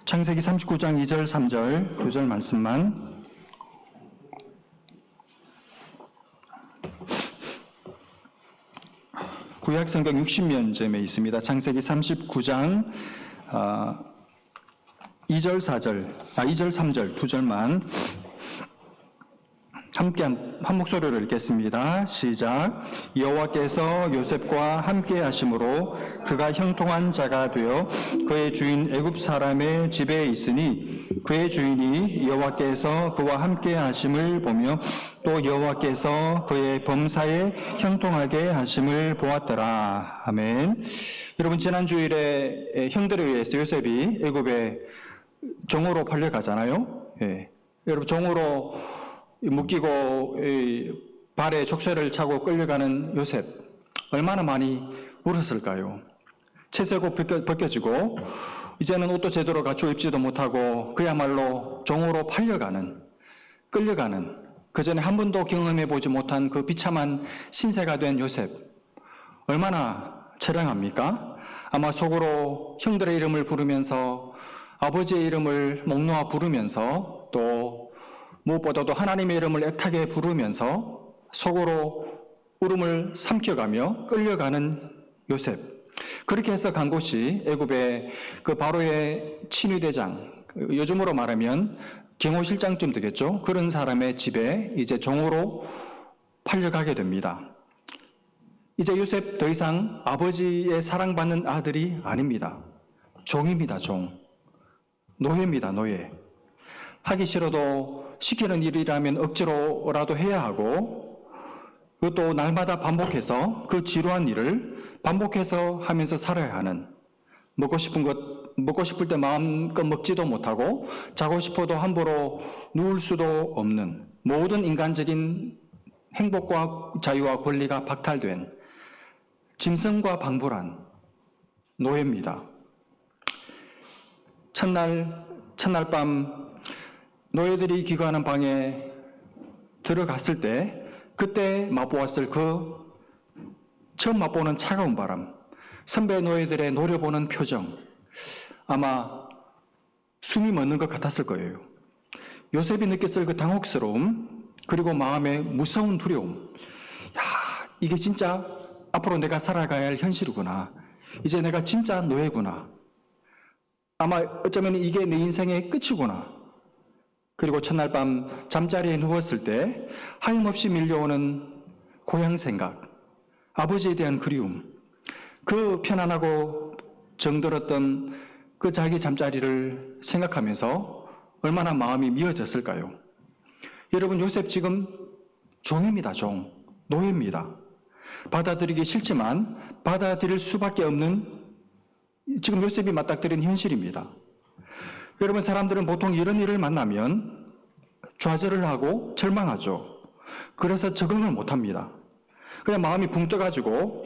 창세기 39장 2절 3절 두 절 말씀만. 구약 성경 60면점에 있습니다. 창세기 39장 2절 3절 두 절만 함께 한 목소리로 읽겠습니다. 시작. 여호와께서 요셉과 함께 하심으로 그가 형통한 자가 되어 그의 주인 애굽 사람의 집에 있으니 그의 주인이 여호와께서 그와 함께 하심을 보며 또 여호와께서 그의 범사에 형통하게 하심을 보았더라. 아멘. 여러분, 지난 주일에 형들에 의해서 요셉이 애굽에 종으로 팔려가잖아요. 예. 여러분, 종으로 묶이고 발에 족쇄를 차고 끌려가는 요셉, 얼마나 많이 울었을까요? 채색옷 벗겨지고 이제는 옷도 제대로 갖추어 입지도 못하고 그야말로 종으로 끌려가는 그전에 한 번도 경험해 보지 못한 그 비참한 신세가 된 요셉, 얼마나 처량합니까? 아마 속으로 형들의 이름을 부르면서 아버지의 이름을 목 놓아 부르면서 또 무엇보다도 하나님의 이름을 애타게 부르면서 속으로 울음을 삼켜가며 끌려가는 요셉. 그렇게 해서 간 곳이 애굽의 그 바로의 친위대장, 요즘으로 말하면 경호실장쯤 되겠죠. 그런 사람의 집에 이제 종으로 팔려가게 됩니다. 이제 요셉 더 이상 아버지의 사랑받는 아들이 아닙니다. 종입니다, 종. 노예입니다, 노예. 하기 싫어도 시키는 일이라면 억지로라도 해야 하고, 그것도 날마다 반복해서 그 지루한 일을 반복해서 하면서 살아야 하는, 먹고 싶을 때 마음껏 먹지도 못하고 자고 싶어도 함부로 누울 수도 없는, 모든 인간적인 행복과 자유와 권리가 박탈된 짐승과 방불한 노예입니다. 첫날 밤 노예들이 기거하는 방에 들어갔을 때 그때 맛보았을 처음 맛보는 차가운 바람, 선배 노예들의 노려보는 표정, 아마 숨이 멎는 것 같았을 거예요. 요셉이 느꼈을 그 당혹스러움, 그리고 마음의 무서운 두려움. 이게 진짜 앞으로 내가 살아가야 할 현실이구나. 이제 내가 진짜 노예구나. 아마 어쩌면 이게 내 인생의 끝이구나. 그리고 첫날 밤 잠자리에 누웠을 때 하염없이 밀려오는 고향 생각, 아버지에 대한 그리움, 그 편안하고 정들었던 그 자기 잠자리를 생각하면서 얼마나 마음이 미어졌을까요? 여러분, 요셉 지금 종입니다, 종. 노예입니다. 받아들이기 싫지만 받아들일 수밖에 없는 지금 요셉이 맞닥뜨린 현실입니다. 여러분, 사람들은 보통 이런 일을 만나면 좌절을 하고 절망하죠. 그래서 적응을 못합니다. 그냥 마음이 붕 떠가지고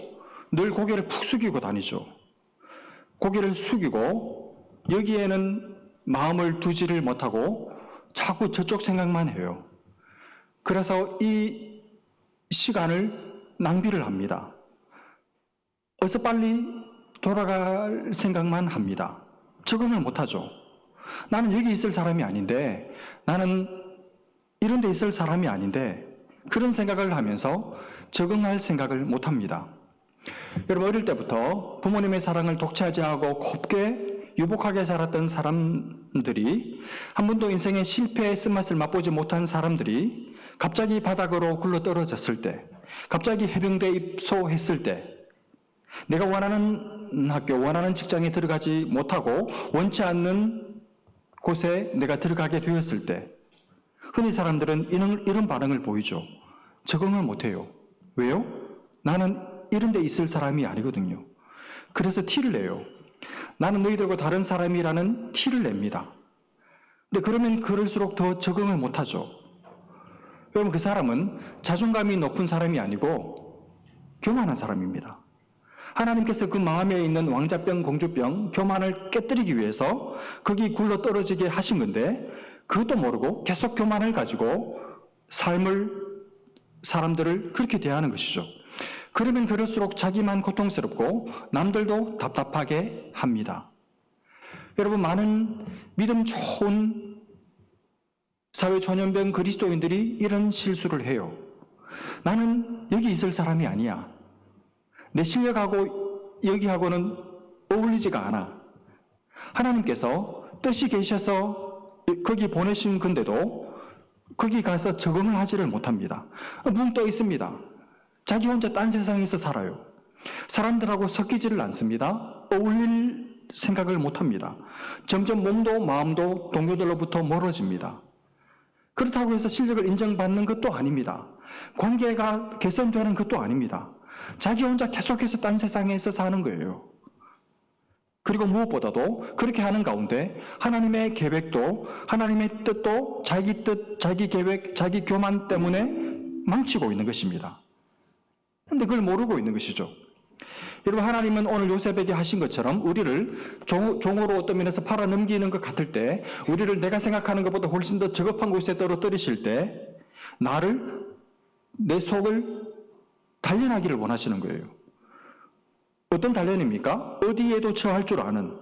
늘 고개를 푹 숙이고 다니죠. 고개를 숙이고 여기에는 마음을 두지를 못하고 자꾸 저쪽 생각만 해요. 그래서 이 시간을 낭비를 합니다. 어서 빨리 돌아갈 생각만 합니다. 적응을 못하죠. 나는 여기 있을 사람이 아닌데, 나는 이런 데 있을 사람이 아닌데, 그런 생각을 하면서 적응할 생각을 못합니다. 여러분, 어릴 때부터 부모님의 사랑을 독차지하고 곱게 유복하게 자랐던 사람들이, 한 번도 인생의 실패의 쓴맛을 맛보지 못한 사람들이 갑자기 바닥으로 굴러떨어졌을 때, 갑자기 해병대에 입소했을 때, 내가 원하는 학교, 원하는 직장에 들어가지 못하고 원치 않는 곳에 내가 들어가게 되었을 때 흔히 사람들은 이런 반응을 보이죠. 적응을 못해요. 왜요? 나는 이런 데 있을 사람이 아니거든요. 그래서 티를 내요. 나는 너희들과 다른 사람이라는 티를 냅니다. 근데 그러면 그럴수록 더 적응을 못하죠. 왜냐면 그 사람은 자존감이 높은 사람이 아니고 교만한 사람입니다. 하나님께서 그 마음에 있는 왕자병, 공주병, 교만을 깨뜨리기 위해서 거기 굴러 떨어지게 하신 건데, 그것도 모르고 계속 교만을 가지고 사람들을 그렇게 대하는 것이죠. 그러면 그럴수록 자기만 고통스럽고 남들도 답답하게 합니다. 여러분, 많은 믿음 좋은 사회 초년병 그리스도인들이 이런 실수를 해요. 나는 여기 있을 사람이 아니야. 내 실력하고 여기하고는 어울리지가 않아. 하나님께서 뜻이 계셔서 거기 보내신 건데도 거기 가서 적응을 하지를 못합니다. 뭉 떠 있습니다. 자기 혼자 딴 세상에서 살아요. 사람들하고 섞이지를 않습니다. 어울릴 생각을 못합니다. 점점 몸도 마음도 동료들로부터 멀어집니다. 그렇다고 해서 실력을 인정받는 것도 아닙니다. 관계가 개선되는 것도 아닙니다. 자기 혼자 계속해서 딴 세상에서 사는 거예요. 그리고 무엇보다도 그렇게 하는 가운데 하나님의 계획도, 하나님의 뜻도 자기 뜻, 자기 계획, 자기 교만 때문에 망치고 있는 것입니다. 그런데 그걸 모르고 있는 것이죠. 여러분, 하나님은 오늘 요셉에게 하신 것처럼 우리를 종으로 어떤 면에서 팔아 넘기는 것 같을 때, 우리를 내가 생각하는 것보다 훨씬 더 저급한 곳에 떨어뜨리실 때 나를, 내 속을 단련하기를 원하시는 거예요. 어떤 단련입니까? 어디에도 처할 줄 아는,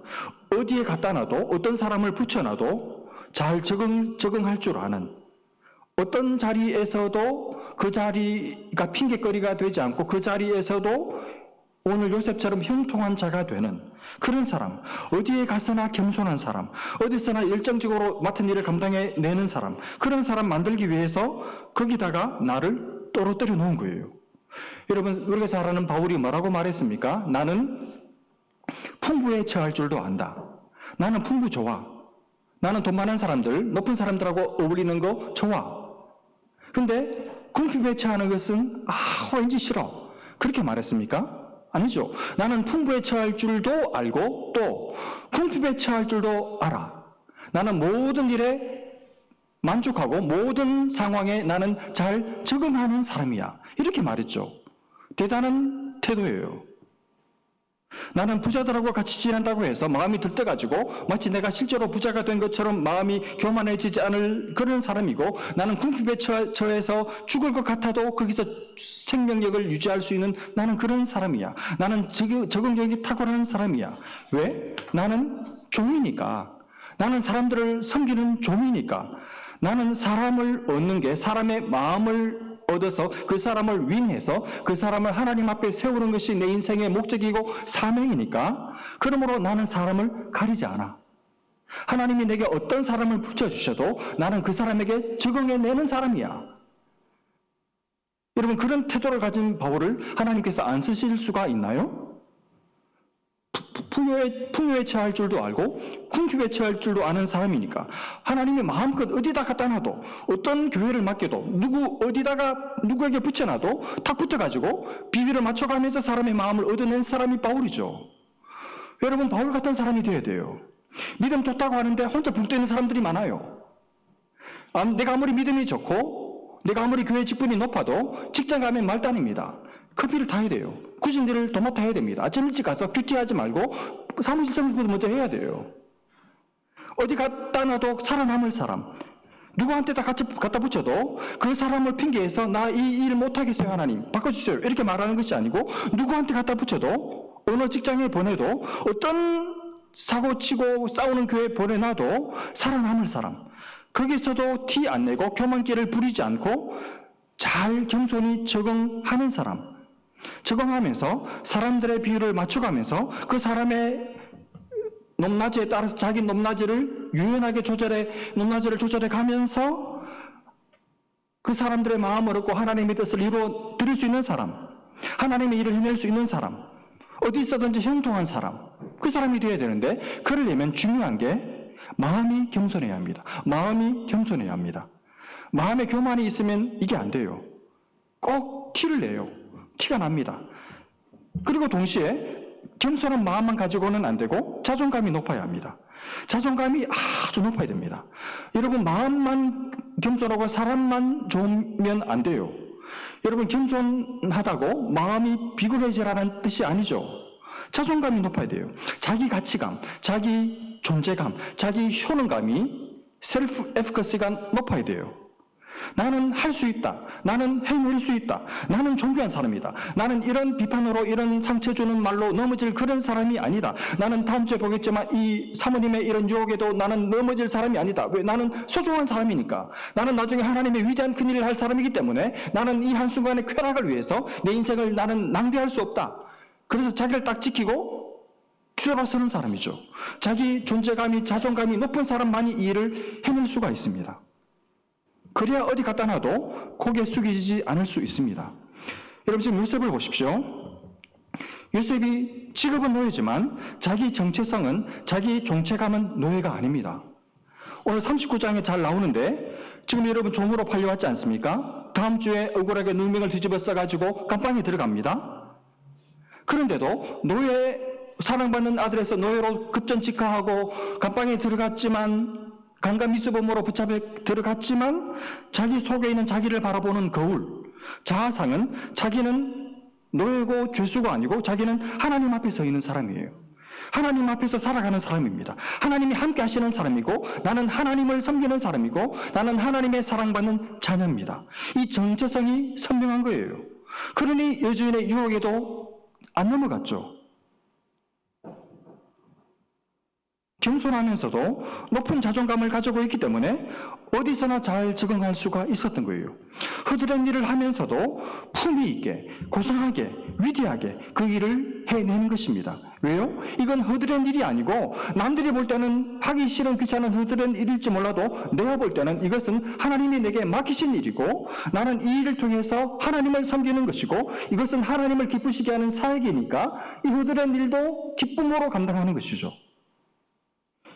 어디에 갖다 놔도, 어떤 사람을 붙여놔도 잘 적응할 줄 아는, 어떤 자리에서도 그 자리가 핑계거리가 되지 않고 그 자리에서도 오늘 요셉처럼 형통한 자가 되는 그런 사람, 어디에 가서나 겸손한 사람, 어디서나 열정적으로 맡은 일을 감당해내는 사람, 그런 사람 만들기 위해서 거기다가 나를 떨어뜨려 놓은 거예요. 여러분, 우리가 잘 아는 바울이 뭐라고 말했습니까? 나는 풍부에 처할 줄도 안다. 나는 풍부 좋아. 나는 돈 많은 사람들, 높은 사람들하고 어울리는 거 좋아. 근데 궁핍에 처하는 것은 왠지 싫어. 그렇게 말했습니까? 아니죠. 나는 풍부에 처할 줄도 알고 또 궁핍에 처할 줄도 알아. 나는 모든 일에 만족하고 모든 상황에 나는 잘 적응하는 사람이야. 이렇게 말했죠. 대단한 태도예요. 나는 부자들하고 같이 지낸다고 해서 마음이 들떠가지고 마치 내가 실제로 부자가 된 것처럼 마음이 교만해지지 않을 그런 사람이고, 나는 궁핍에 처해서 죽을 것 같아도 거기서 생명력을 유지할 수 있는 나는 그런 사람이야. 나는 적응력이 탁월한 사람이야. 왜? 나는 종이니까. 나는 사람들을 섬기는 종이니까. 나는 사람을 얻는 게, 사람의 마음을 얻어서 그 사람을 윈해서 그 사람을 하나님 앞에 세우는 것이 내 인생의 목적이고 사명이니까, 그러므로 나는 사람을 가리지 않아. 하나님이 내게 어떤 사람을 붙여주셔도 나는 그 사람에게 적응해내는 사람이야. 여러분, 그런 태도를 가진 바울을 하나님께서 안 쓰실 수가 있나요? 풍요에 처할 줄도 알고 궁핍에 처할 줄도 아는 사람이니까 하나님이 마음껏 어디다 갖다 놔도, 어떤 교회를 맡겨도, 누구에게 붙여놔도 탁 붙어가지고 비위를 맞춰가면서 사람의 마음을 얻어낸 사람이 바울이죠. 여러분, 바울 같은 사람이 되어야 돼요. 믿음 좋다고 하는데 혼자 붕 떠있는 사람들이 많아요. 내가 아무리 믿음이 좋고 내가 아무리 교회 직분이 높아도 직장 가면 말단입니다. 커피를 타야 돼요. 구신들을 도맡아 해야 됩니다. 아침 일찍 가서 큐티하지 말고 사무실 청소부터 먼저 해야 돼요. 어디 갖다 놔도 살아남을 사람, 누구한테 다 같이 갖다 붙여도 그 사람을 핑계해서 나 이 일 못하겠어요, 하나님 바꿔주세요, 이렇게 말하는 것이 아니고, 누구한테 갖다 붙여도, 어느 직장에 보내도, 어떤 사고치고 싸우는 교회에 보내놔도 살아남을 사람, 거기서도 티 안 내고 교만기를 부리지 않고 잘 겸손히 적응하는 사람, 적응하면서 사람들의 비율을 맞춰가면서 그 사람의 높낮이에 따라서 자기 높낮이를 유연하게 높낮이를 조절해 가면서 그 사람들의 마음을 얻고 하나님의 뜻을 이루어 드릴 수 있는 사람, 하나님의 일을 해낼 수 있는 사람, 어디 있어든지 형통한 사람, 그 사람이 되어야 되는데, 그러려면 중요한 게 마음이 겸손해야 합니다. 마음이 겸손해야 합니다. 마음에 교만이 있으면 이게 안 돼요. 꼭 티를 내요. 티가 납니다. 그리고 동시에 겸손한 마음만 가지고는 안 되고 자존감이 높아야 합니다. 자존감이 아주 높아야 됩니다. 여러분, 마음만 겸손하고 사람만 좋으면 안 돼요. 여러분, 겸손하다고 마음이 비굴해지라는 뜻이 아니죠. 자존감이 높아야 돼요. 자기 가치감, 자기 존재감, 자기 효능감이 셀프 에피커시가 높아야 돼요. 나는 할 수 있다. 나는 해낼 수 있다. 나는 존귀한 사람이다. 나는 이런 비판으로 이런 상처 주는 말로 넘어질 그런 사람이 아니다. 나는 다음 주에 보겠지만 이 사모님의 이런 유혹에도 나는 넘어질 사람이 아니다. 왜? 나는 소중한 사람이니까. 나는 나중에 하나님의 위대한 큰일을 할 사람이기 때문에 나는 이 한순간의 쾌락을 위해서 내 인생을 나는 낭비할 수 없다. 그래서 자기를 딱 지키고 뒤돌아서는 사람이죠. 자기 존재감이 자존감이 높은 사람만이 이 일을 해낼 수가 있습니다. 그래야 어디 갖다 놔도 고개 숙이지 않을 수 있습니다. 여러분 지금 요셉을 보십시오. 요셉이 직업은 노예지만 자기 정체성은, 자기 정체감은 노예가 아닙니다. 오늘 39장에 잘 나오는데 지금 여러분 종으로 팔려왔지 않습니까? 다음 주에 억울하게 누명을 뒤집어 써가지고 감방에 들어갑니다. 그런데도 노예, 사랑받는 아들에서 노예로 급전직하하고 감방에 들어갔지만, 강간 미수범으로 붙잡혀 들어갔지만 자기 속에 있는 자기를 바라보는 거울, 자아상은 자기는 노예고 죄수가 아니고 자기는 하나님 앞에 서 있는 사람이에요. 하나님 앞에서 살아가는 사람입니다. 하나님이 함께 하시는 사람이고 나는 하나님을 섬기는 사람이고 나는 하나님의 사랑받는 자녀입니다. 이 정체성이 선명한 거예요. 그러니 여주인의 유혹에도 안 넘어갔죠. 겸손하면서도 높은 자존감을 가지고 있기 때문에 어디서나 잘 적응할 수가 있었던 거예요. 허드렛 일을 하면서도 품위 있게, 고상하게, 위대하게 그 일을 해내는 것입니다. 왜요? 이건 허드렛 일이 아니고 남들이 볼 때는 하기 싫은 귀찮은 허드렛 일일지 몰라도 내가 볼 때는 이것은 하나님이 내게 맡기신 일이고 나는 이 일을 통해서 하나님을 섬기는 것이고 이것은 하나님을 기쁘시게 하는 사역이니까 이 허드렛 일도 기쁨으로 감당하는 것이죠.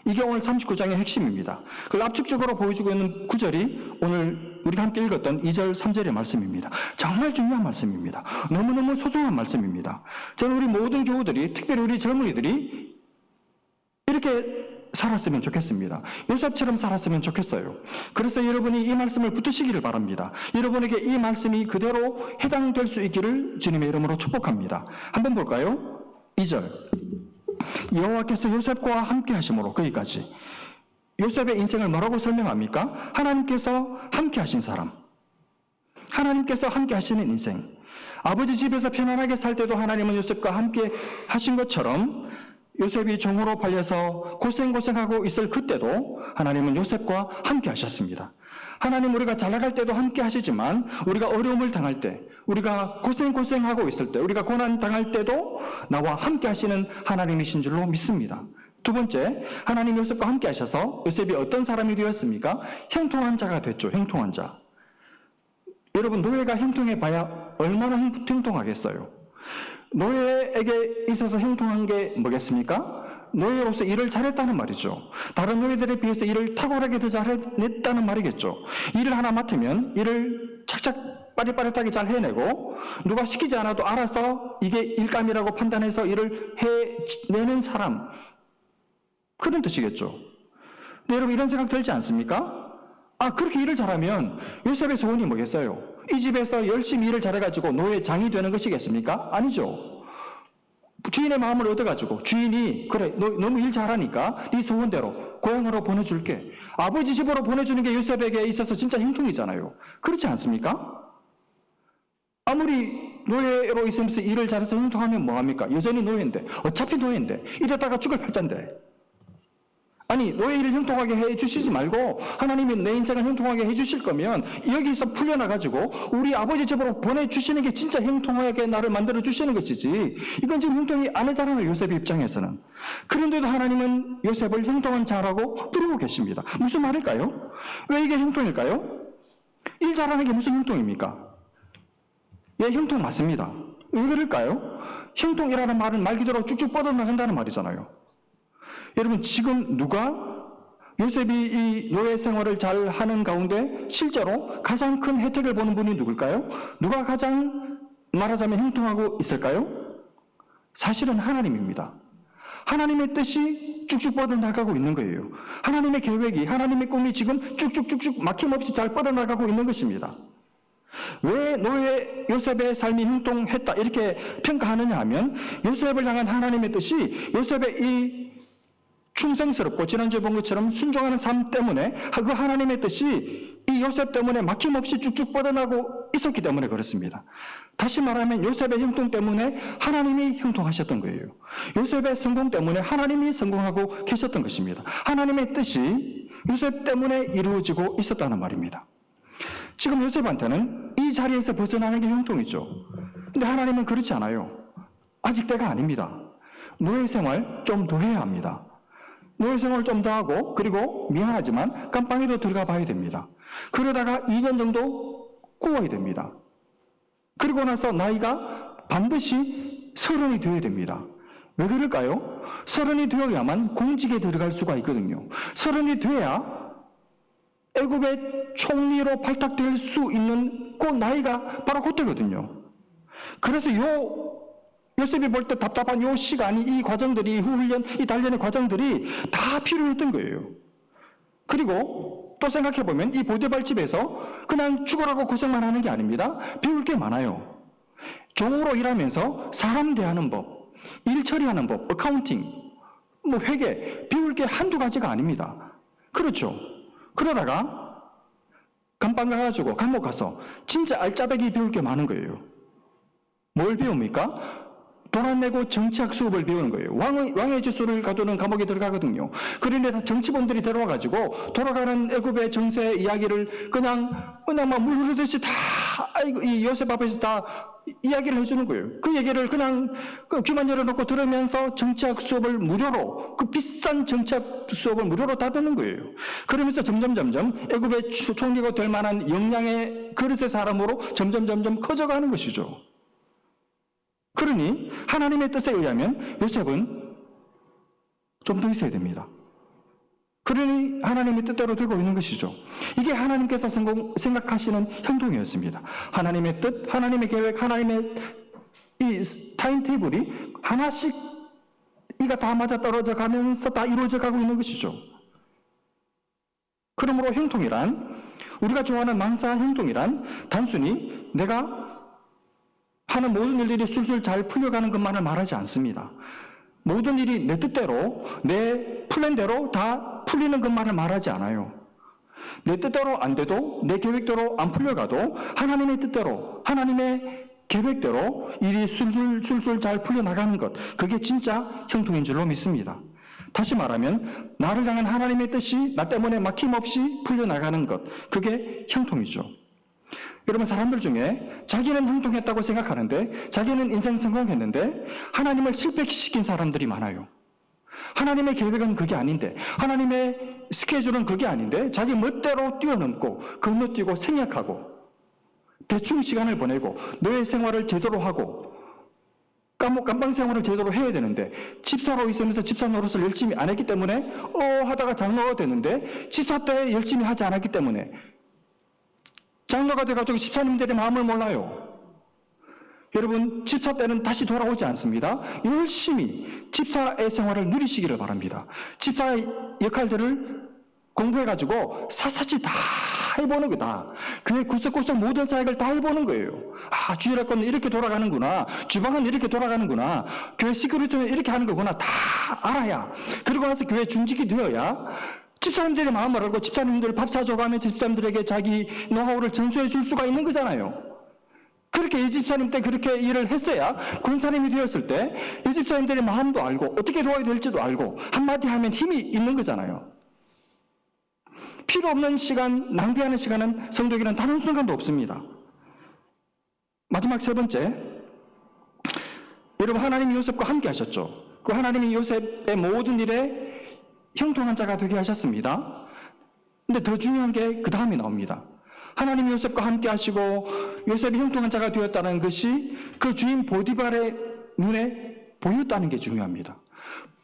이게 오늘 39장의 핵심입니다. 그걸 압축적으로 보여주고 있는 구절이 오늘 우리가 함께 읽었던 2절, 3절의 말씀입니다. 정말 중요한 말씀입니다. 너무너무 소중한 말씀입니다. 저는 우리 모든 교우들이, 특별히 우리 젊은이들이 이렇게 살았으면 좋겠습니다. 요셉처럼 살았으면 좋겠어요. 그래서 여러분이 이 말씀을 붙드시기를 바랍니다. 여러분에게 이 말씀이 그대로 해당될 수 있기를 주님의 이름으로 축복합니다. 한번 볼까요? 2절. 여호와께서 요셉과 함께 하심으로, 거기까지. 요셉의 인생을 뭐라고 설명합니까? 하나님께서 함께 하신 사람, 하나님께서 함께 하시는 인생. 아버지 집에서 편안하게 살 때도 하나님은 요셉과 함께 하신 것처럼 요셉이 종으로 팔려서 고생하고 있을 그때도 하나님은 요셉과 함께 하셨습니다. 하나님, 우리가 잘 나갈 때도 함께 하시지만 우리가 어려움을 당할 때, 우리가 고생하고 있을 때, 우리가 고난 당할 때도 나와 함께 하시는 하나님이신 줄로 믿습니다. 두 번째, 하나님 요셉과 함께 하셔서 요셉이 어떤 사람이 되었습니까? 형통한 자가 됐죠. 형통한 자. 여러분, 노예가 형통해 봐야 얼마나 형통하겠어요. 노예에게 있어서 형통한 게 뭐겠습니까? 노예로서 일을 잘했다는 말이죠. 다른 노예들에 비해서 일을 탁월하게 더 잘해냈다는 말이겠죠. 일을 하나 맡으면 일을 착착 빠릿빠릿하게 잘 해내고 누가 시키지 않아도 알아서 이게 일감이라고 판단해서 일을 해내는 사람, 그런 뜻이겠죠. 근데 여러분, 이런 생각 들지 않습니까? 그렇게 일을 잘하면 요셉의 소원이 뭐겠어요? 이 집에서 열심히 일을 잘해가지고 노예장이 되는 것이겠습니까? 아니죠. 주인의 마음을 얻어가지고 주인이 그래, 너 너무 일 잘하니까 네 소원대로 고향으로 보내줄게. 아버지 집으로 보내주는 게 요셉에게 있어서 진짜 형통이잖아요. 그렇지 않습니까? 아무리 노예로 있으면서 일을 잘해서 형통하면 뭐합니까? 여전히 노예인데, 어차피 노예인데, 이러다가 죽을 팔자인데. 아니, 노예 일을 형통하게 해주시지 말고 하나님이 내 인생을 형통하게 해주실 거면 여기서 풀려나가지고 우리 아버지 집으로 보내주시는 게 진짜 형통하게 나를 만들어주시는 것이지, 이건 지금 형통이 안 하잖아요, 요셉의 입장에서는. 그런데도 하나님은 요셉을 형통한 자라고 부르고 계십니다. 무슨 말일까요? 왜 이게 형통일까요? 일 잘하는 게 무슨 형통입니까? 예, 형통 맞습니다. 왜 그럴까요? 형통이라는 말은 말 그대로 쭉쭉 뻗어나간다는 말이잖아요. 여러분, 지금 누가 요셉이 이 노예 생활을 잘 하는 가운데 실제로 가장 큰 혜택을 보는 분이 누굴까요? 누가 가장 말하자면 형통하고 있을까요? 사실은 하나님입니다. 하나님의 뜻이 쭉쭉 뻗어나가고 있는 거예요. 하나님의 계획이, 하나님의 꿈이 지금 쭉쭉쭉쭉 막힘없이 잘 뻗어나가고 있는 것입니다. 왜 노예 요셉의 삶이 형통했다 이렇게 평가하느냐 하면, 요셉을 향한 하나님의 뜻이 요셉의 이 충성스럽고 지난주에 본 것처럼 순종하는 삶 때문에 그 하나님의 뜻이 이 요셉 때문에 막힘없이 쭉쭉 뻗어나고 있었기 때문에 그렇습니다. 다시 말하면 요셉의 형통 때문에 하나님이 형통하셨던 거예요. 요셉의 성공 때문에 하나님이 성공하고 계셨던 것입니다. 하나님의 뜻이 요셉 때문에 이루어지고 있었다는 말입니다. 지금 요셉한테는 이 자리에서 벗어나는 게 형통이죠. 근데 하나님은 그렇지 않아요. 아직 때가 아닙니다. 노예 생활 좀 더 해야 합니다. 노예 생활 좀 더 하고, 그리고 미안하지만 깜빵에도 들어가 봐야 됩니다. 그러다가 2년 정도 구워야 됩니다. 그리고 나서 나이가 반드시 30이 되어야 됩니다. 왜 그럴까요? 30이 되어야만 공직에 들어갈 수가 있거든요. 30이 돼야 애굽의 총리로 발탁될 수 있는 그 나이가 바로 그때거든요. 그래서 요셉이 볼 때 답답한 요 시간이, 이 과정들이, 훈련, 이 단련의 과정들이 다 필요했던 거예요. 그리고 또 생각해보면 이 보디발 집에서 그냥 죽으라고 고생만 하는 게 아닙니다. 배울 게 많아요. 종으로 일하면서 사람 대하는 법, 일 처리하는 법, 어카운팅, 회계, 배울 게 한두 가지가 아닙니다. 그렇죠. 그러다가 감방 가가지고 감옥 가서 진짜 알짜배기 배울 게 많은 거예요. 뭘 배웁니까? 돈 안 내고 정치학 수업을 배우는 거예요. 왕의 지수를 가두는 감옥에 들어가거든요. 그런데 정치범들이 데려와가지고 돌아가는 애굽의 정세 이야기를 그냥 막 물 흐르듯이 다 이 요셉 앞에서 다 이야기를 해주는 거예요. 그 얘기를 그냥 귀만 열어놓고 들으면서 정치학 수업을 무료로, 그 비싼 정치학 수업을 무료로 다 듣는 거예요. 그러면서 점점 애굽의 총리가 될 만한 역량의 그릇의 사람으로 점점 커져가는 것이죠. 그러니 하나님의 뜻에 의하면 요셉은 좀 더 있어야 됩니다. 그러니 하나님의 뜻대로 되고 있는 것이죠. 이게 하나님께서 생각하시는 형통이었습니다. 하나님의 뜻, 하나님의 계획, 하나님의 이 타임테이블이 하나씩 이가 다 맞아떨어져 가면서 다 이루어져 가고 있는 것이죠. 그러므로 형통이란, 우리가 좋아하는 망사한 형통이란 단순히 내가 하는 모든 일들이 술술 잘 풀려가는 것만을 말하지 않습니다. 모든 일이 내 뜻대로, 내 플랜대로 다 풀리는 것만을 말하지 않아요. 내 뜻대로 안 돼도, 내 계획대로 안 풀려가도 하나님의 뜻대로, 하나님의 계획대로 일이 술술 잘 풀려나가는 것, 그게 진짜 형통인 줄로 믿습니다. 다시 말하면 나를 향한 하나님의 뜻이 나 때문에 막힘없이 풀려나가는 것, 그게 형통이죠. 여러분, 사람들 중에 자기는 형통했다고 생각하는데, 자기는 인생 성공했는데 하나님을 실패시킨 사람들이 많아요. 하나님의 계획은 그게 아닌데, 하나님의 스케줄은 그게 아닌데 자기 멋대로 뛰어넘고 건너뛰고 생략하고 대충 시간을 보내고 노예 생활을 제대로 하고 감방 생활을 제대로 해야 되는데, 집사로 있으면서 집사 노릇을 열심히 안 했기 때문에 하다가 장로가 됐는데 집사 때 열심히 하지 않았기 때문에 장로가 돼가지고 집사님들의 마음을 몰라요. 여러분, 집사 때는 다시 돌아오지 않습니다. 열심히 집사의 생활을 누리시기를 바랍니다. 집사의 역할들을 공부해가지고 샅샅이 다 해보는 거다. 교회 구석구석 모든 사역을 다 해보는 거예요. 주일학교는 이렇게 돌아가는구나, 주방은 이렇게 돌아가는구나, 교회 시큐리티는 이렇게 하는 거구나, 다 알아야, 그리고 나서 교회 중직이 되어야 집사님들의 마음을 알고 집사님들 밥 사줘가면서 집사님들에게 자기 노하우를 전수해 줄 수가 있는 거잖아요. 그렇게 이 집사님 때 그렇게 일을 했어야 권사님이 되었을 때 이 집사님들의 마음도 알고 어떻게 도와야 될지도 알고 한마디 하면 힘이 있는 거잖아요. 필요 없는 시간, 낭비하는 시간은 성도에게는 단 한순간도 없습니다. 마지막 세 번째, 여러분, 하나님이 요셉과 함께 하셨죠. 그 하나님이 요셉의 모든 일에 형통한 자가 되게 하셨습니다. 근데 더 중요한 게 그 다음에 나옵니다. 하나님이 요셉과 함께 하시고 요셉이 형통한 자가 되었다는 것이 그 주인 보디발의 눈에 보였다는 게 중요합니다.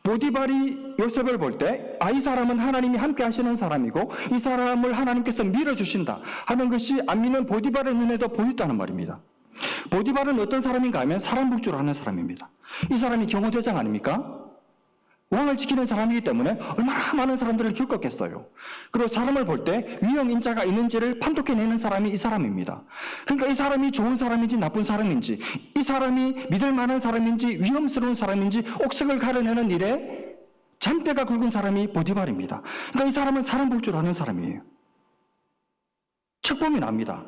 보디발이 요셉을 볼 때 이 사람은 하나님이 함께 하시는 사람이고 이 사람을 하나님께서 밀어주신다 하는 것이 안 믿는 보디발의 눈에도 보였다는 말입니다. 보디발은 어떤 사람인가 하면 사람 복주를 하는 사람입니다. 이 사람이 경호대장 아닙니까? 왕을 지키는 사람이기 때문에 얼마나 많은 사람들을 겪었겠어요. 그리고 사람을 볼 때 위험인자가 있는지를 판독해내는 사람이 이 사람입니다. 그러니까 이 사람이 좋은 사람인지 나쁜 사람인지, 이 사람이 믿을 만한 사람인지 위험스러운 사람인지 옥석을 가려내는 일에 잔뼈가 굵은 사람이 보디발입니다. 그러니까 이 사람은 사람 볼 줄 아는 사람이에요. 척범이 납니다.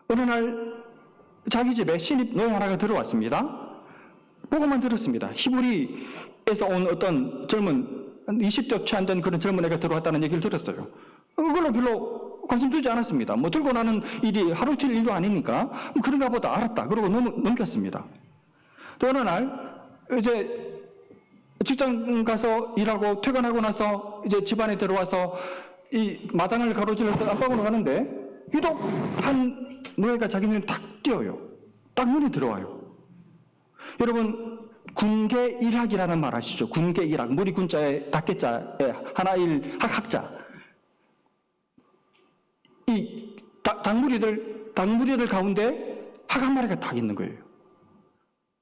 어느 날 자기 집에 신입 노예 하나가 들어왔습니다. 보고만 들었습니다. 히브리에서 온 어떤 젊은 20대 채 안 된 그런 젊은 애가 들어왔다는 얘기를 들었어요. 그걸로 별로 관심 두지 않았습니다. 뭐 들고 나는 일이 하루 이틀 일도 아니니까 그런가 보다 알았다. 그러고 넘겼습니다. 또 어느 날 이제 직장 가서 일하고 퇴근하고 나서 이제 집안에 들어와서 이 마당을 가로질러서 안방으로 가는데 유독 한 노예가 자기 눈에 탁 띄어요. 딱 눈에 들어와요. 여러분, 군계일학이라는 말 아시죠? 군계일학, 무리 군자에 닭개자에 하나일 학자. 이 닭무리들 가운데 학 한 마리가 딱 있는 거예요.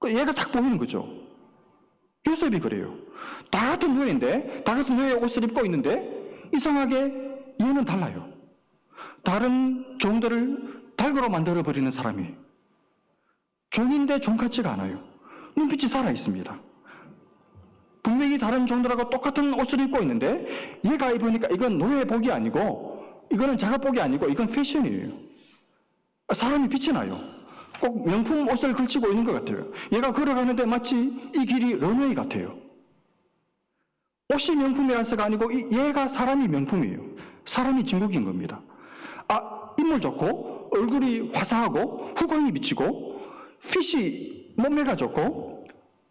얘가 딱 보이는 거죠. 요셉이 그래요. 다 같은 노예인데, 다 같은 노예의 옷을 입고 있는데 이상하게 얘는 달라요. 다른 종들을 닭으로 만들어버리는 사람이에요. 종인데 종 같지가 않아요. 눈빛이 살아있습니다. 분명히 다른 종들하고 똑같은 옷을 입고 있는데 얘가 입으니까 이건 노예복이 아니고 이거는 작업복이 아니고 이건 패션이에요. 사람이 빛이 나요. 꼭 명품 옷을 걸치고 있는 것 같아요. 얘가 걸어가는데 마치 이 길이 런웨이 같아요. 옷이 명품이라서가 아니고 얘가 사람이 명품이에요. 사람이 진국인 겁니다. 인물 좋고 얼굴이 화사하고 후광이 비치고 핏이 몸매가 좋고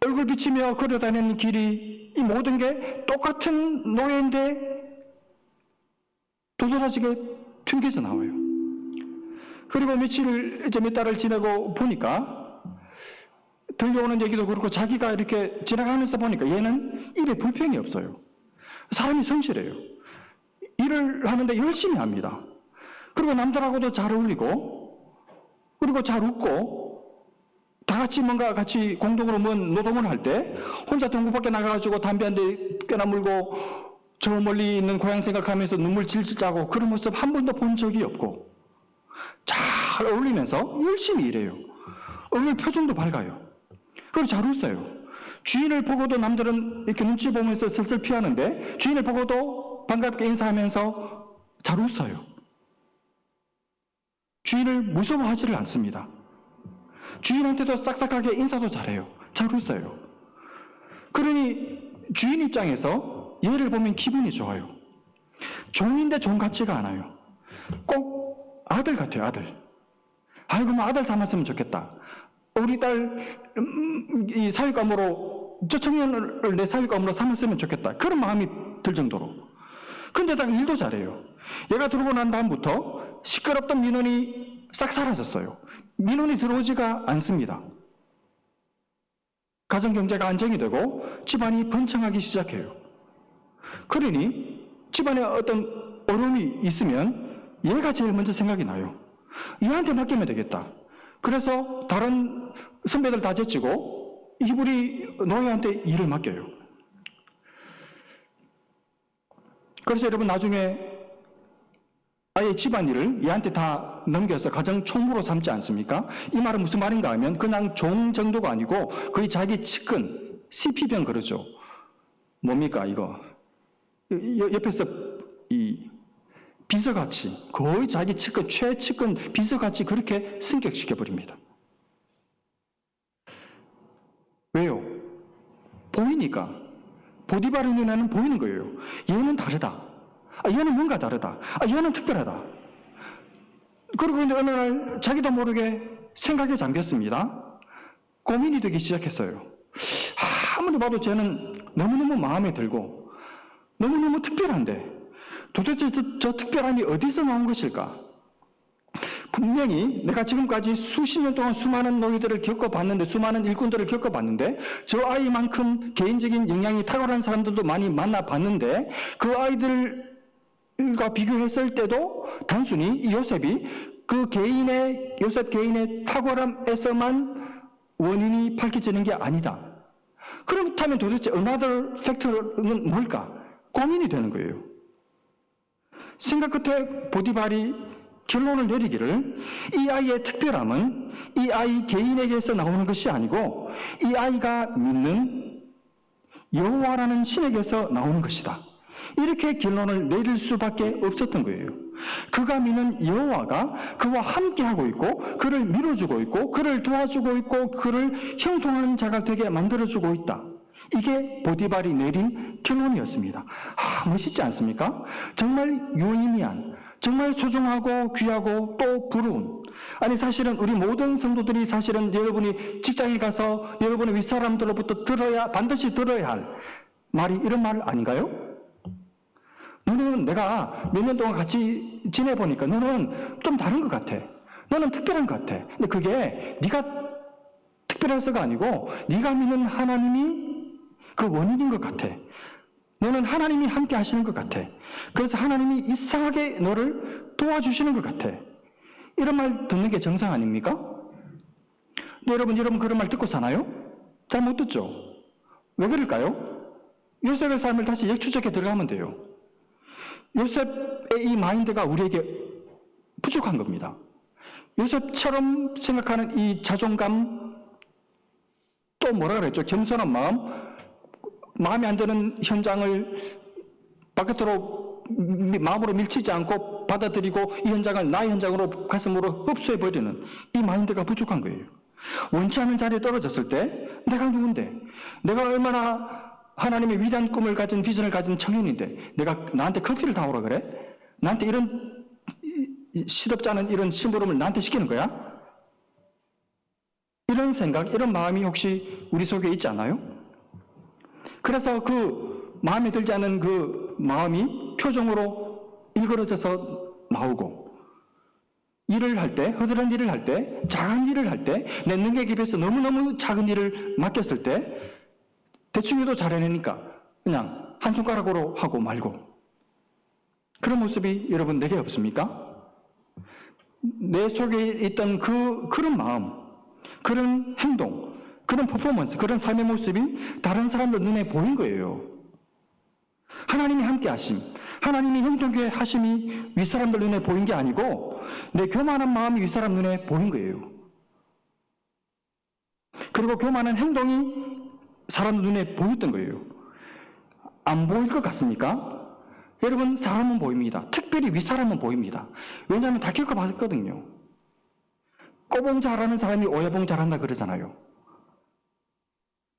얼굴 비치며 걸어다니는 길이 이 모든 게 똑같은 노예인데 도드라지게 튕겨져 나와요. 그리고 몇 달을 지내고 보니까 들려오는 얘기도 그렇고 자기가 이렇게 지나가면서 보니까 얘는 입에 불평이 없어요. 사람이 성실해요. 일을 하는데 열심히 합니다. 그리고 남들하고도 잘 어울리고 그리고 잘 웃고 다 같이 뭔가 같이 공동으로 뭔 노동을 할 때 혼자 동구 밖에 나가가지고 담배 한 대 꽤나 물고 저 멀리 있는 고향 생각하면서 눈물 질질 짜고 그런 모습 한 번도 본 적이 없고 잘 어울리면서 열심히 일해요. 얼굴 표정도 밝아요. 그리고 잘 웃어요. 주인을 보고도 남들은 이렇게 눈치 보면서 슬슬 피하는데 주인을 보고도 반갑게 인사하면서 잘 웃어요. 주인을 무서워하지를 않습니다. 주인한테도 싹싹하게 인사도 잘해요. 잘 웃어요. 그러니 주인 입장에서 얘를 보면 기분이 좋아요. 종인데 종 같지가 않아요. 꼭 아들 같아요, 아들. 아이고, 뭐 아들 삼았으면 좋겠다. 우리 딸, 이 사육감으로, 저 청년을 내 사육감으로 삼았으면 좋겠다. 그런 마음이 들 정도로. 근데 딱 일도 잘해요. 얘가 들어오고 난 다음부터 시끄럽던 민원이 싹 사라졌어요. 민원이 들어오지가 않습니다. 가정경제가 안정이 되고 집안이 번창하기 시작해요. 그러니 집안에 어떤 어려움이 있으면 얘가 제일 먼저 생각이 나요. 얘한테 맡기면 되겠다. 그래서 다른 선배들 다 제치고 히브리 노예한테 일을 맡겨요. 그래서 여러분 나중에 아예 집안일을 얘한테 다 넘겨서 가정 총무로 삼지 않습니까? 이 말은 무슨 말인가 하면 그냥 종 정도가 아니고 거의 자기 측근, CP병 그러죠. 뭡니까 이거? 옆에서 이 비서같이 거의 자기 측근, 최측근 비서같이 그렇게 승격시켜버립니다. 왜요? 보이니까. 보디바르 눈에는 보이는 거예요. 얘는 다르다. 얘는 뭔가 다르다. 얘는 특별하다. 그리고 근데 어느 날 자기도 모르게 생각에 잠겼습니다. 고민이 되기 시작했어요. 아무리 봐도 쟤는 너무너무 마음에 들고 너무너무 특별한데 도대체 저 특별함이 어디서 나온 것일까? 분명히 내가 지금까지 수십 년 동안 수많은 노예들을 겪어봤는데 수많은 일꾼들을 겪어봤는데 저 아이만큼 개인적인 역량이 탁월한 사람들도 많이 만나봤는데 그 아이들과 비교했을 때도 단순히 이 요셉이 요셉 개인의 탁월함에서만 원인이 밝혀지는 게 아니다. 그렇다면 도대체 another factor는 뭘까? 고민이 되는 거예요. 생각 끝에 보디발이 결론을 내리기를 이 아이의 특별함은 이 아이 개인에게서 나오는 것이 아니고 이 아이가 믿는 여호와라는 신에게서 나오는 것이다. 이렇게 결론을 내릴 수밖에 없었던 거예요. 그가 믿는 여호와가 그와 함께하고 있고 그를 밀어주고 있고 그를 도와주고 있고 그를 형통한 자가 되게 만들어주고 있다. 이게 보디발이 내린 결론이었습니다. 멋있지 않습니까? 정말 유의미한, 정말 소중하고 귀하고 또 부러운, 아니 사실은 우리 모든 성도들이 사실은 여러분이 직장에 가서 여러분의 윗사람들로부터 반드시 들어야 할 말이 이런 말 아닌가요? 너는 내가 몇 년 동안 같이 지내보니까 너는 좀 다른 것 같아. 너는 특별한 것 같아. 근데 그게 네가 특별해서가 아니고 네가 믿는 하나님이 그 원인인 것 같아. 너는 하나님이 함께 하시는 것 같아. 그래서 하나님이 이상하게 너를 도와주시는 것 같아. 이런 말 듣는 게 정상 아닙니까? 근데 여러분 그런 말 듣고 사나요? 잘 못 듣죠? 왜 그럴까요? 요셉의 삶을 다시 역추적해 들어가면 돼요. 요셉의 이 마인드가 우리에게 부족한 겁니다. 요셉처럼 생각하는 이 자존감, 또 뭐라 그랬죠? 겸손한 마음에 안 드는 현장을 바깥으로 마음으로 밀치지 않고 받아들이고 이 현장을 나의 현장으로 가슴으로 흡수해버리는 이 마인드가 부족한 거예요. 원치 않은 자리에 떨어졌을 때 내가 누군데, 내가 얼마나 하나님의 위대한 꿈을 가진 비전을 가진 청년인데 내가 나한테 커피를 타오라 그래? 나한테 이런 시덥지 않은 이런 심부름을 나한테 시키는 거야? 이런 생각, 이런 마음이 혹시 우리 속에 있지 않아요? 그래서 그 마음에 들지 않은 그 마음이 표정으로 일그러져서 나오고, 일을 할 때, 허드렛 일을 할 때, 작은 일을 할 때, 내 능력에 비해서 너무너무 작은 일을 맡겼을 때 대충 해도 잘해내니까 그냥 한 손가락으로 하고 말고, 그런 모습이 여러분 내게 없습니까? 내 속에 있던 그런 마음, 그런 행동, 그런 퍼포먼스, 그런 삶의 모습이 다른 사람들 눈에 보인 거예요. 하나님이 함께 하심, 하나님이 형통케 하심이 윗사람들 눈에 보인 게 아니고 내 교만한 마음이 윗사람 눈에 보인 거예요. 그리고 교만한 행동이 사람 눈에 보였던 거예요. 안 보일 것 같습니까? 여러분, 사람은 보입니다. 특별히 윗사람은 보입니다. 왜냐하면 다 겪어봤거든요. 꼬봉 잘하는 사람이 오야봉 잘한다 그러잖아요.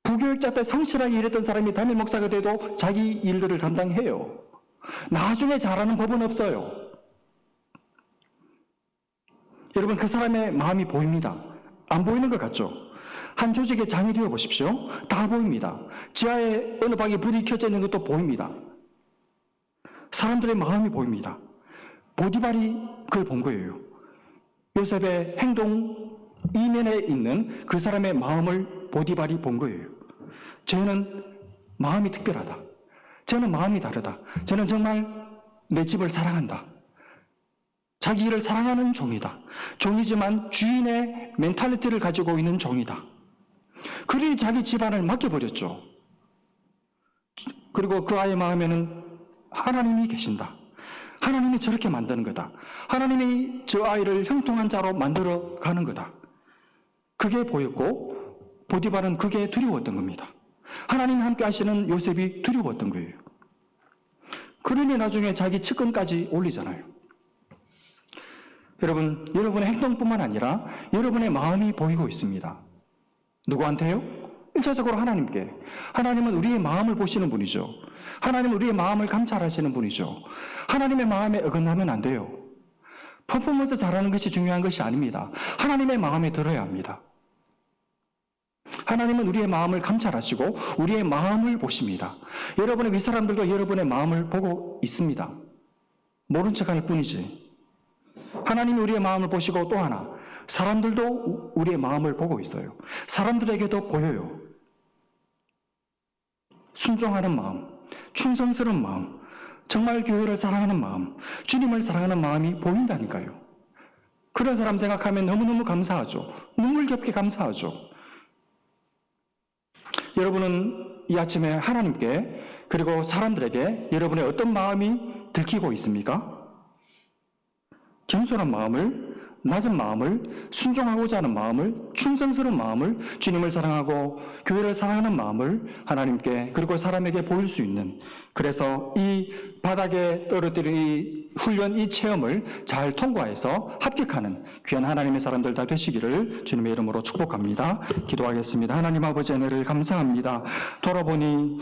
부교육자 때 성실하게 일했던 사람이 담임 목사가 돼도 자기 일들을 감당해요. 나중에 잘하는 법은 없어요. 여러분, 그 사람의 마음이 보입니다. 안 보이는 것 같죠? 한 조직의 장이 되어 보십시오. 다 보입니다. 지하에 어느 방에 불이 켜져 있는 것도 보입니다. 사람들의 마음이 보입니다. 보디발이 그걸 본 거예요. 요셉의 행동 이면에 있는 그 사람의 마음을 보디발이 본 거예요. 쟤는 마음이 특별하다. 쟤는 마음이 다르다. 쟤는 정말 내 집을 사랑한다. 자기 일을 사랑하는 종이다. 종이지만 주인의 멘탈리티를 가지고 있는 종이다. 그러니 자기 집안을 맡겨버렸죠. 그리고 그 아이의 마음에는 하나님이 계신다. 하나님이 저렇게 만드는 거다. 하나님이 저 아이를 형통한 자로 만들어 가는 거다. 그게 보였고 보디발은 그게 두려웠던 겁니다. 하나님이 함께 하시는 요셉이 두려웠던 거예요. 그러니 나중에 자기 측근까지 올리잖아요. 여러분, 여러분의 행동뿐만 아니라 여러분의 마음이 보이고 있습니다. 누구한테요? 1차적으로 하나님께. 하나님은 우리의 마음을 보시는 분이죠. 하나님은 우리의 마음을 감찰하시는 분이죠. 하나님의 마음에 어긋나면 안 돼요. 퍼포먼스 잘하는 것이 중요한 것이 아닙니다. 하나님의 마음에 들어야 합니다. 하나님은 우리의 마음을 감찰하시고 우리의 마음을 보십니다. 여러분의 윗사람들도 여러분의 마음을 보고 있습니다. 모른 척할 뿐이지. 하나님이 우리의 마음을 보시고 또 하나, 사람들도 우리의 마음을 보고 있어요. 사람들에게도 보여요. 순종하는 마음, 충성스러운 마음, 정말 교회를 사랑하는 마음, 주님을 사랑하는 마음이 보인다니까요. 그런 사람 생각하면 너무너무 감사하죠. 눈물겹게 감사하죠. 여러분은 이 아침에 하나님께 그리고 사람들에게 여러분의 어떤 마음이 들키고 있습니까? 겸손한 마음을 낮은 마음을, 순종하고자 하는 마음을, 충성스러운 마음을, 주님을 사랑하고 교회를 사랑하는 마음을 하나님께 그리고 사람에게 보일 수 있는, 그래서 이 바닥에 떨어뜨린 이 훈련, 이 체험을 잘 통과해서 합격하는 귀한 하나님의 사람들 다 되시기를 주님의 이름으로 축복합니다. 기도하겠습니다. 하나님 아버지 은혜를 감사합니다. 돌아보니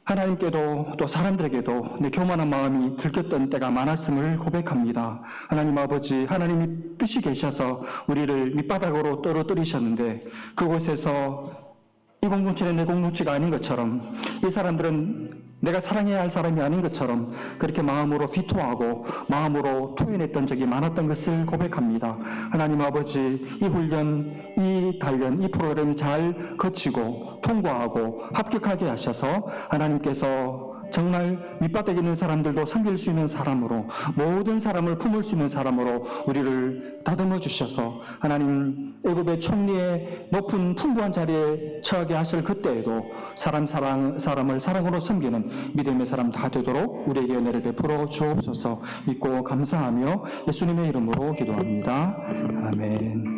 하나님께도 또 사람들에게도 내 교만한 마음이 들켰던 때가 많았음을 고백합니다. 하나님 아버지, 하나님이 뜻이 계셔서 우리를 밑바닥으로 떨어뜨리셨는데 그곳에서 이 공동체는 내 공동체가 아닌 것처럼, 이 사람들은 내가 사랑해야 할 사람이 아닌 것처럼 그렇게 마음으로 비토하고 마음으로 토해냈던 적이 많았던 것을 고백합니다. 하나님 아버지, 이 훈련, 이 단련, 이 프로그램 잘 거치고 통과하고 합격하게 하셔서 하나님께서 정말 밑바닥에 있는 사람들도 섬길 수 있는 사람으로, 모든 사람을 품을 수 있는 사람으로 우리를 다듬어 주셔서 하나님 애굽의 총리의 높은 풍부한 자리에 처하게 하실 그때에도 사람을 사랑으로 섬기는 믿음의 사람 다 되도록 우리에게 은혜를 베풀어 주옵소서. 믿고 감사하며 예수님의 이름으로 기도합니다. 아멘.